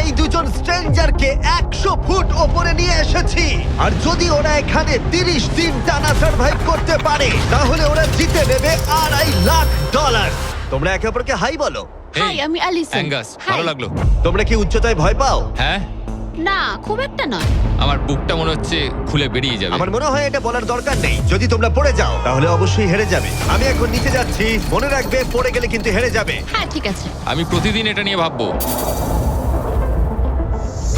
এই দুজন স্ট্রেঞ্জারকে 100 ফুট ওপরে নিয়ে এসেছি। আর যদি ওরা এখানে 30 দিন টানা সার্ভাইভ করতে পারে তাহলে ওরা জিতে নেবে $2.5 লাখ। তোমরা একে অপরকে হাই বলো। হাই, আমি অ্যালিসন। অ্যাঙ্গাস, ভালো লাগলো। তোমরা কি উচ্চতায় ভয় পাও? হ্যাঁ, না, খুব একটা নয়। আমার বুকটা মনে হচ্ছে খুলে বেরিয়ে যাবে। আমার মনে হয় এটা বলার দরকার নেই। যদি তোমরা পড়ে যাও তাহলে অবশ্যই হেরে যাবে। আমি এখন নিচে যাচ্ছি, মনে রাখবে পড়ে গেলে কিন্তু হেরে যাবে। হ্যাঁ, ঠিক আছে। আমি প্রতিদিন এটা নিয়ে ভাববো।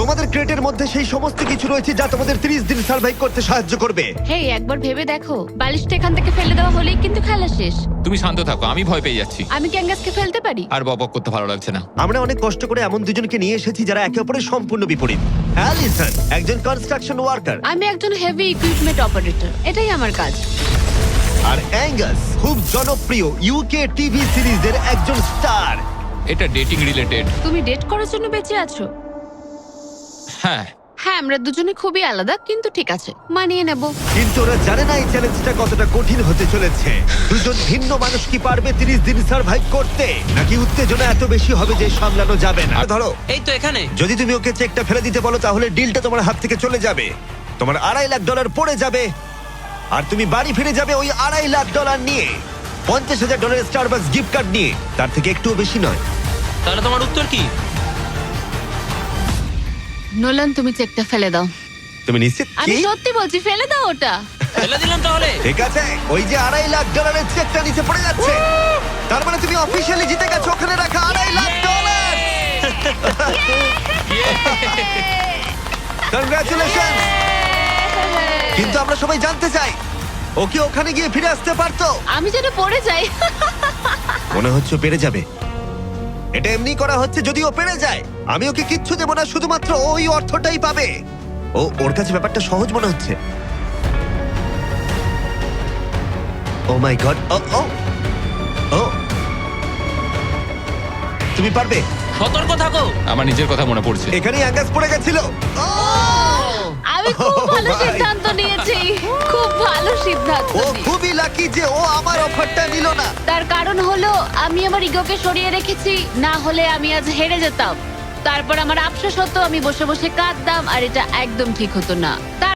তোমাদের ক্রেটের মধ্যে সেই সমস্ত কিছু রয়েছে যা তোমাদের 30 দিন সার্ভাইভ করতে সাহায্য করবে। হেই, একবার ভেবে দেখো, বালিশটা এখান থেকে ফেলে দেওয়া হলেই কিন্তু খেলা শেষ। তুমি শান্ত থাকো, আমি ভয় পেয়ে যাচ্ছি। আমি কি অ্যাঙ্গাসকে ফেলতে পারি? আর বকবক করতে ভালো লাগছে না। আমরা অনেক কষ্ট করে এমন দুজনকে নিয়ে এসেছি যারা একে অপরের সম্পূর্ণ বিপরীত। অ্যালিসন একজন কনস্ট্রাকশন ওয়ার্কার, আমি একজন হেভি ইকুইপমেন্ট অপারেটর, এটাই আমার কাজ। আর অ্যাঙ্গাস খুব জনপ্রিয় ইউকে টিভি সিরিজের একজন স্টার। এটা ডেটিং রিলেটেড। তুমি ডেট করার জন্য বেঁচে আছো? হ্যাঁ, হ্যাঁ, আমরা দুজনে খুবই আলাদা, কিন্তু ঠিক আছে, মানিয়ে নেব। কিন্তু ওরা জানে না এই চ্যালেঞ্জটা কতটা কঠিন হতে চলেছে। দুজন ভিন্ন মানুষ কি পারবে 30 দিন সার্ভাইভ করতে, নাকি উত্তেজনা এত বেশি হবে যে সামলানো যাবে না? ধরো, এই তো এখানে। যদি তুমি ওকে চেকটা ফেলে দিতে বলো তাহলে ডিলটা তোমার হাত থেকে চলে যাবে। তোমার $2.5 লাখ পড়ে যাবে আর তুমি বাড়ি ফিরে যাবে ওই $2.5 লাখ নিয়ে, $50,000 স্টারবাকস গিফট কার্ড নিয়ে। তার থেকে একটুও বেশি নয়। তাহলে তোমার উত্তর কি? নোলান, তুমি চেকটা ফেলে দাও। তুমি নিশ্চিত? আমি কি? সত্যি বলছি, ফেলে দাও ওটা। ফেলে দিলাম তাহলে। ঠিক আছে, ওই যে $2.5 লাখ চেকটা নিচে পড়ে যাচ্ছে। তার মানে তুমি অফিসিয়ালি জিতে গেছো ওখানে রাখা $2.5 লাখ। কনগ্রাচুলেশন। কিন্তু আমরা সবাই জানতে চাই, ও কি ওখানে গিয়ে ফিরে আসতে পারতো? আমি যেন পড়ে যাই। মনে হচ্ছে ও পেরে যাবে। এটা এমনি করা হচ্ছে যদি ও পেরে যায়। আমি ওকে কিচ্ছু দেবো না, শুধুমাত্র ওই অর্থটাই পাবে। ওর কাছে ব্যাপারটা সহজ মনে হচ্ছে। ও মাই গড। ও ও ও তুমি পারবে। সতর্ক থাকো। আমার নিজের কথা মনে পড়ছে। এখানেই অ্যাঙ্গাস পড়ে গেছিল। আমি খুব ভালো Oh my সিদ্ধান্ত নিয়েছি, খুব ভালো সিদ্ধান্ত। ও খুবই লাকি যে ও আমার অফারটা নিল না। তার কারণ হলো আমি আমার ইগোকে সরিয়ে রেখেছি, না হলে আমি আজ হেরে যেতাম। তারপর আমার আফসোস হতো, আমি বসে বসে কাঁদতাম, আর এটা একদম ঠিক হতো না।